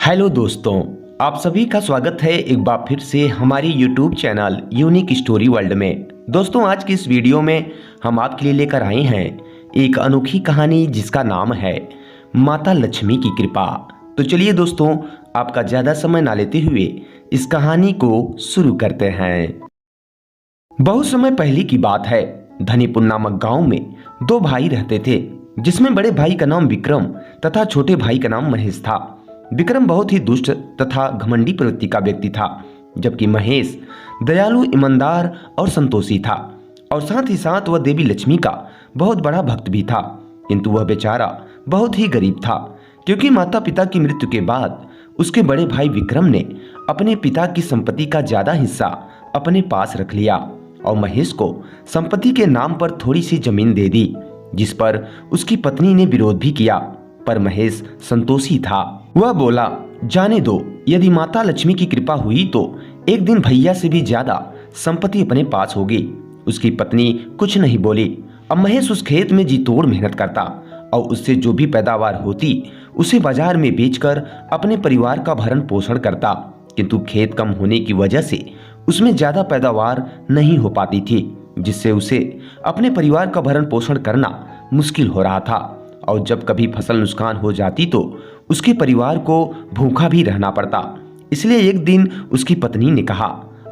Hello दोस्तों, आप सभी का स्वागत है एक बार फिर से हमारी YouTube channel unique story world में। दोस्तों, आज की इस वीडियो में हम आपके लिए लेकर आए हैं एक अनोखी कहानी जिसका नाम है माता लक्ष्मी की कृपा। तो चलिए दोस्तों, आपका ज़्यादा समय ना लेते हुए इस कहानी को शुरू करते हैं। बहुत समय पहले की बात है। धनीपुर नामक गांव में दो भाई रहते थे, जिसमें बड़े भाई का नाम विक्रम तथा छोटे भाई का नाम महेश था। विक्रम बहुत ही दुष्ट तथा घमंडी प्रवृत्ति का व्यक्ति था, जबकि महेश दयालु, ईमानदार और संतोषी था, और साथ ही साथ वह देवी लक्ष्मी का बहुत बड़ा भक्त भी था। किंतु वह बेचारा बहुत ही गरीब था, क्योंकि माता पिता की मृत्यु के बाद उसके बड़े भाई विक्रम ने अपने पिता की संपत्ति का ज्यादा हिस्सा अपने पास रख लिया और महेश को संपत्ति के नाम पर थोड़ी सी जमीन दे दी, जिस पर उसकी पत्नी ने विरोध भी किया। पर महेश संतोषी था। वह बोला, जाने दो, यदि माता लक्ष्मी की कृपा हुई तो एक दिन भैया से भी ज्यादा संपत्ति अपने पास होगी। उसकी पत्नी कुछ नहीं बोली। अब महेश उस खेत में जी तोड़ मेहनत करता और उससे जो भी पैदावार होती उसे बाजार में बेचकर अपने परिवार का भरण पोषण करता। किंतु खेत कम होने की वजह से उसमें ज्यादा पैदावार नहीं हो पाती थी, जिससे उसे अपने परिवार का भरण पोषण करना मुश्किल हो रहा था। और जब कभी फसल नुकसान हो जाती तो उसके परिवार को भूखा भी रहना पड़ता। इसलिए एक दिन उसकी पत्नी ने कहा,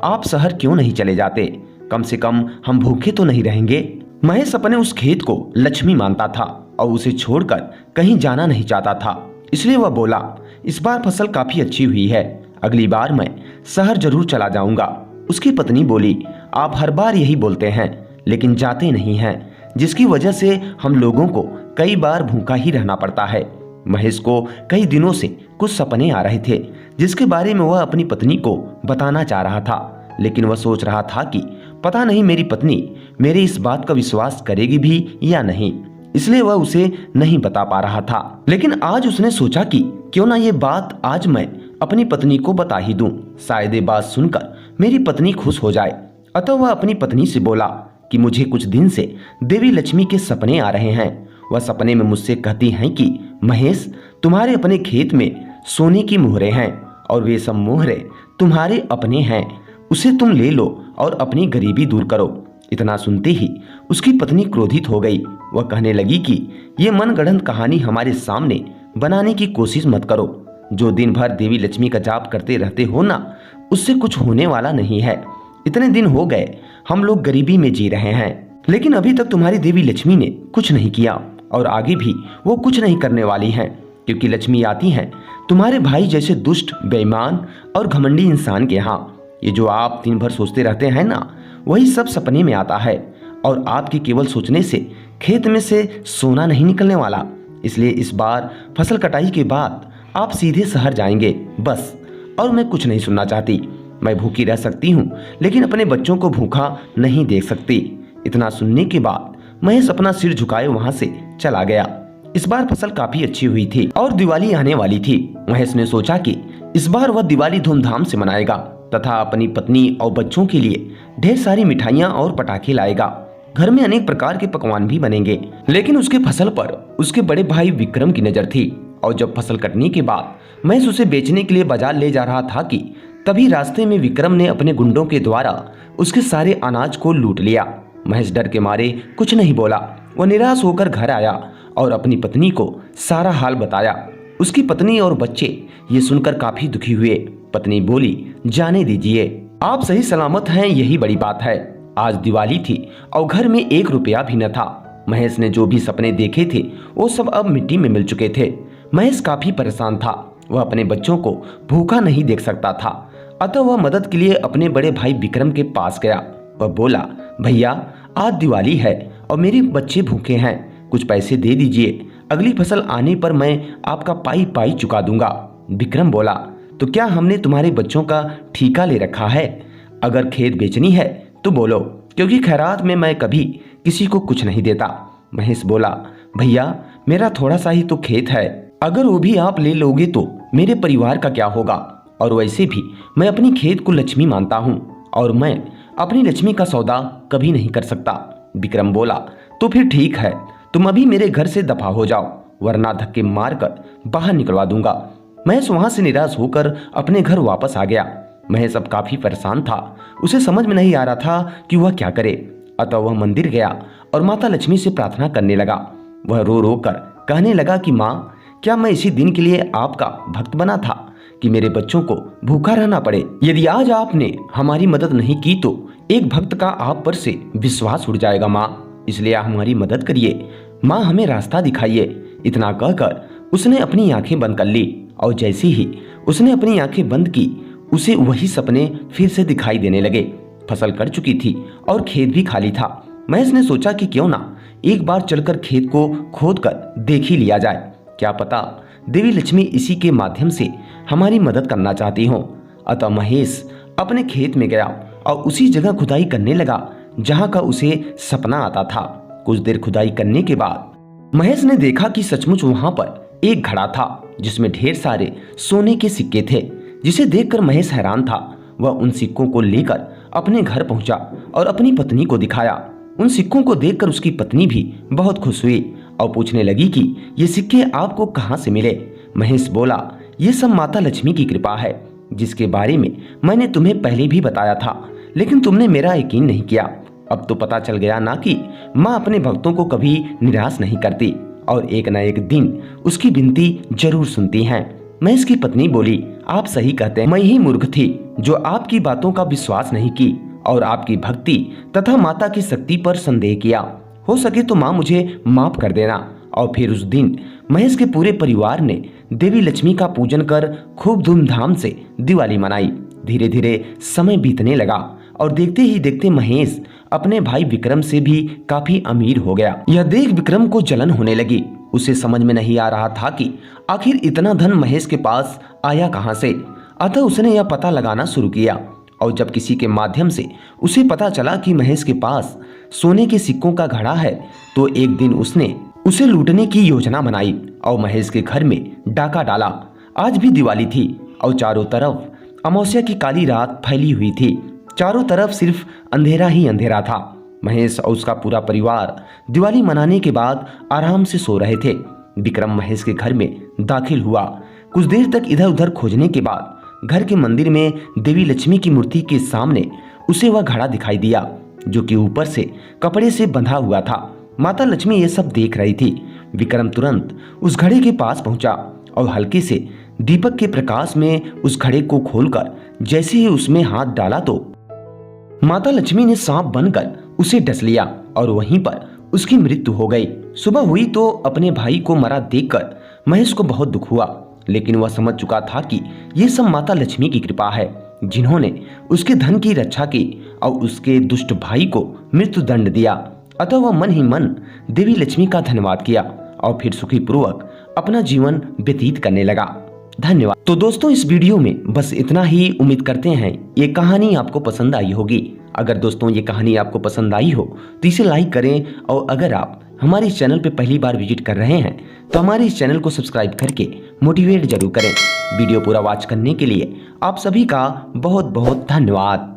आप शहर क्यों नहीं चले जाते? कम से कम हम भूखे तो नहीं रहेंगे। महेश अपने उस खेत को लक्ष्मी मानता था और उसे छोड़कर कहीं जाना नहीं चाहता था। इसलिए वह बोला, इस बार फसल काफी अच्छी हुई है, अगली बार मैं शहर जरूर चला जाऊंगा। उसकी पत्नी बोली, आप हर बार यही बोलते हैं लेकिन जाते नहीं हैं, जिसकी वजह से हम लोगों को कई बार भूखा ही रहना पड़ता है। महेश को कई दिनों से कुछ सपने आ रहे थे, जिसके बारे में वह अपनी पत्नी को बताना चाह रहा था, लेकिन वह सोच रहा था कि पता नहीं मेरी पत्नी मेरी इस बात का विश्वास करेगी भी या नहीं, इसलिए वह उसे नहीं बता पा रहा था। लेकिन आज उसने सोचा कि क्यों ना ये बात आज मैं अपनी पत्नी को बता ही दूं, शायद ये बात सुनकर मेरी पत्नी खुश हो जाए। अतः वह अपनी पत्नी से बोला कि मुझे कुछ दिन से देवी लक्ष्मी के सपने आ रहे हैं। वह सपने में मुझसे कहती हैं कि महेश, तुम्हारे अपने खेत में सोने की मोहरें हैं और वे सब मोहरें तुम्हारे अपने हैं, उसे तुम ले लो और अपनी गरीबी दूर करो। इतना सुनते ही उसकी पत्नी क्रोधित हो गई। वह कहने लगी कि ये मनगढ़ंत कहानी हमारे सामने बनाने की कोशिश मत करो। जो दिन भर देवी लक्ष्मी का जाप करते रहते हो ना, उससे कुछ होने वाला नहीं है। इतने दिन हो गए हम लोग गरीबी में जी रहे हैं, लेकिन अभी तक तुम्हारी देवी लक्ष्मी ने कुछ नहीं किया और आगे भी वो कुछ नहीं करने वाली हैं, क्योंकि लक्ष्मी आती हैं तुम्हारे भाई जैसे दुष्ट, बेईमान और घमंडी इंसान के यहाँ। ये जो आप दिन भर सोचते रहते हैं ना, वही सब सपने में आता है, और आपके केवल सोचने से खेत में से सोना नहीं निकलने वाला। इसलिए इस बार फसल कटाई के बाद आप सीधे शहर जाएंगे बस, और मैं कुछ नहीं सुनना चाहती। मैं भूखी रह सकती हूँ, लेकिन अपने बच्चों को भूखा नहीं देख सकती। इतना सुनने के बाद महेश अपना सिर झुकाए वहां से चला गया। इस बार फसल काफी अच्छी हुई थी और दिवाली आने वाली थी। महेश ने सोचा कि इस बार वह दिवाली धूमधाम से मनाएगा तथा अपनी पत्नी और बच्चों के लिए ढेर सारी मिठाइयाँ और पटाखे लाएगा। घर में अनेक प्रकार के पकवान भी बनेंगे। लेकिन उसके फसल पर उसके बड़े भाई विक्रम की नजर थी, और जब फसल कटने के बाद महेश उसे बेचने के लिए बाजार ले जा रहा था कि तभी रास्ते में विक्रम ने अपने गुंडों के द्वारा उसके सारे अनाज को लूट लिया। महेश डर के मारे कुछ नहीं बोला। वह निराश होकर घर आया और अपनी पत्नी को सारा हाल बताया। उसकी पत्नी और बच्चे ये सुनकर काफी दुखी हुए। पत्नी बोली, जाने दीजिए, आप सही सलामत हैं, यही बड़ी बात है। आज दिवाली थी और घर में 1 रुपया भी न था। महेश ने जो भी सपने देखे थे वो सब अब मिट्टी में मिल चुके थे। महेश काफी परेशान था। वह अपने बच्चों को भूखा नहीं देख सकता था। अतः वह मदद के लिए अपने बड़े भाई विक्रम के पास गया। वह बोला, भैया, आज दिवाली है और मेरे बच्चे भूखे हैं, कुछ पैसे दे दीजिए, अगली फसल आने पर मैं आपका पाई पाई चुका दूंगा। विक्रम बोला, तो क्या हमने तुम्हारे बच्चों का ठीका ले रखा है? अगर खेत बेचनी है तो बोलो, क्योंकि खैरात में मैं कभी किसी को कुछ नहीं देता। महेश बोला, भैया, मेरा थोड़ा सा ही तो खेत है, अगर वो भी आप ले लोगे तो मेरे परिवार का क्या होगा? और वैसे भी मैं अपनी खेत को लक्ष्मी मानता हूँ और मैं अपनी लक्ष्मी का सौदा कभी नहीं कर सकता। विक्रम बोला, तो फिर ठीक है, तुम अभी मेरे घर से दफा हो जाओ, वरना धक्के मारकर बाहर निकलवा दूंगा। महेश वहां से निराश होकर अपने घर वापस आ गया। महेश अब काफी परेशान था। उसे समझ में नहीं आ रहा था कि वह क्या करे। अतः वह मंदिर गया और माता लक्ष्मी से प्रार्थना करने लगा। वह रो रो कर कहने लगा कि माँ, क्या मैं इसी दिन के लिए आपका भक्त बना था कि मेरे बच्चों को भूखा रहना पड़े? यदि आज आपने हमारी मदद नहीं की तो एक भक्त का आप पर से विश्वास उड़ जाएगा माँ, इसलिए आप हमारी मदद करिए। माँ, हमें रास्ता दिखाइए। इतना कहकर उसने अपनी आंखें बंद कर ली और जैसे ही उसने अपनी आंखें बंद की, उसे वही सपने फिर से दिखाई देने लगे। फसल कट चुकी थी और खेत भी खाली था। महेश ने सोचा कि क्यों ना एक बार चलकर खेत को खोद कर देख ही लिया जाए, क्या पता देवी लक्ष्मी इसी के माध्यम से हमारी मदद करना चाहती हो। अतः महेश अपने खेत में गया और उसी जगह खुदाई करने लगा जहां का उसे सपना आता था। कुछ देर खुदाई करने के बाद महेश ने देखा कि सचमुच वहां पर एक घड़ा था जिसमें ढेर सारे सोने के सिक्के थे, जिसे देखकर महेश हैरान था। वह उन सिक्कों को लेकर अपने घर पहुंचा और अपनी पत्नी को दिखाया। उन सिक्कों को देखकर उसकी पत्नी भी बहुत खुश हुई और पूछने लगी कि ये सिक्के आपको कहां से मिले? महेश बोला, ये सब माता लक्ष्मी की कृपा है, जिसके बारे में मैंने तुम्हें पहले भी बताया था, लेकिन तुमने मेरा यकीन नहीं किया। अब तो पता चल गया ना कि माँ अपने भक्तों को कभी निराश नहीं करती और एक न एक दिन उसकी विनती जरूर सुनती हैं। महेश की पत्नी बोली, आप सही कहते हैं, मैं ही मूर्ख थी जो आपकी बातों का विश्वास नहीं की और आपकी भक्ति तथा माता की शक्ति पर संदेह किया। हो सके तो माँ मुझे माफ कर देना। और फिर उस दिन महेश के पूरे परिवार ने देवी लक्ष्मी का पूजन कर खूब धूमधाम से दिवाली मनाई। धीरे धीरे समय बीतने लगा और देखते ही देखते महेश अपने भाई विक्रम से भी काफी अमीर हो गया। यह देख विक्रम को जलन होने लगी। उसे समझ में नहीं आ रहा था कि आखिर इतना धन महेश के पास आया कहां से। अतः उसने यह पता लगाना शुरू किया और जब किसी के माध्यम से उसे पता चला कि महेश के पास सोने के सिक्कों का घड़ा है, तो एक दिन उसने उसे लूटने की योजना बनाई और महेश के घर में डाका डाला। आज भी दिवाली थी और चारों तरफ अमावस्या की काली रात फैली हुई थी। चारों तरफ सिर्फ अंधेरा ही अंधेरा था। महेश और उसका पूरा परिवार दिवाली मनाने के बाद आराम से सो रहे थे। विक्रम महेश के घर में दाखिल हुआ। कुछ देर तक इधर उधर खोजने के बाद घर के मंदिर में देवी लक्ष्मी की मूर्ति के सामने उसे वह घड़ा दिखाई दिया, जो कि ऊपर से कपड़े से बंधा हुआ था। माता लक्ष्मी ये सब देख रही थी। विक्रम तुरंत उस घड़े के पास पहुंचा और हल्के से दीपक के प्रकाश में उस घड़े को खोलकर जैसे ही उसमें हाथ डाला तो माता लक्ष्मी ने सांप बनकर उसे डस लिया और वहीं पर उसकी मृत्यु हो गई। सुबह हुई तो अपने भाई को मरा देखकर महेश को बहुत दुख हुआ, लेकिन वह समझ चुका था कि यह सब माता लक्ष्मी की कृपा है, जिन्होंने उसके धन की रक्षा की और उसके दुष्ट भाई को मृत्यु दंड दिया। अतः वह मन ही मन देवी लक्ष्मी का धन्यवाद किया और फिर सुखी पूर्वक अपना जीवन व्यतीत करने लगा। धन्यवाद। तो दोस्तों, इस वीडियो में बस इतना ही। उम्मीद करते हैं ये कहानी आपको पसंद आई होगी। अगर दोस्तों ये कहानी आपको पसंद आई हो तो इसे लाइक करें और अगर आप हमारे इस चैनल पर पहली बार विजिट कर रहे हैं तो हमारे इस चैनल को सब्सक्राइब करके मोटिवेट जरूर करें। वीडियो पूरा वॉच करने के लिए आप सभी का बहुत बहुत धन्यवाद।